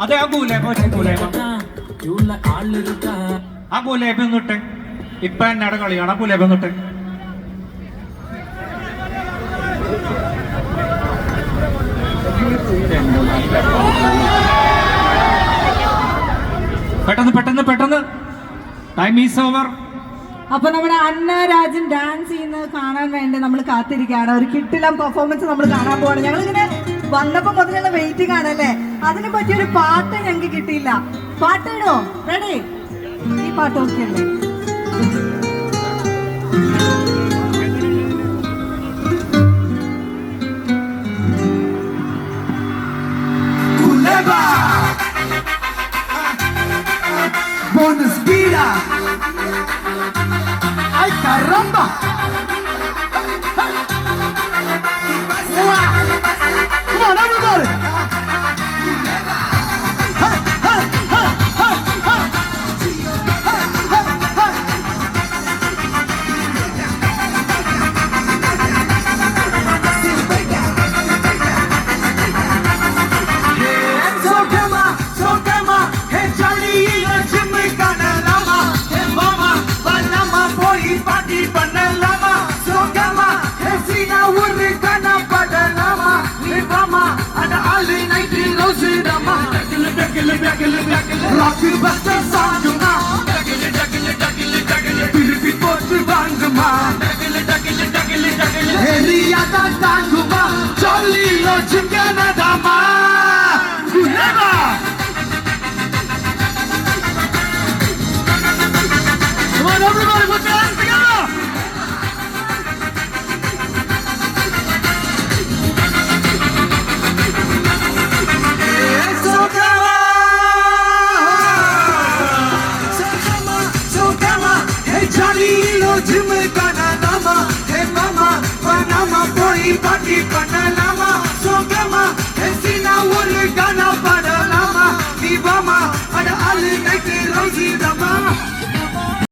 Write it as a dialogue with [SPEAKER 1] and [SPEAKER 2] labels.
[SPEAKER 1] അതെ ആ ഗുലേബ് തൊട്ട് ഇപ്പൊ എന്നോട് കളിയാണ്. ആ ഗുലേബ് തൊട്ട് പെട്ടെന്ന് പെട്ടെന്ന് പെട്ടെന്ന് ടൈം ഈസ് ഓവർ.
[SPEAKER 2] അപ്പൊ നമ്മുടെ അന്ന രാജൻ ഡാൻസ് ചെയ്യുന്നത് കാണാൻ വേണ്ടി നമ്മൾ കാത്തിരിക്കുകയാണ്. ഒരു കിട്ടിലം പെർഫോമൻസ് നമ്മൾ കാണാൻ പോവാണ്. ഞങ്ങളിങ്ങനെ വന്നപ്പോ മുതലുള്ള വെയിറ്റിംഗ് ആണല്ലേ. അതിനെ പറ്റിയൊരു പാട്ട് ഞങ്ങൾക്ക് കിട്ടിയില്ല. പാട്ടിടോ? റെഡി? ഈ പാട്ട് ഓക്കെ അല്ലേ?
[SPEAKER 3] ¡Ay, caramba! Come on, everybody! Rocky Buster Sangma Piripi Potu Bangma Eriada Tanguma Jolly Lo Chingana Dama Guleba Come on everybody, put your hands together! Johnny Lo Jimmy Kana Nama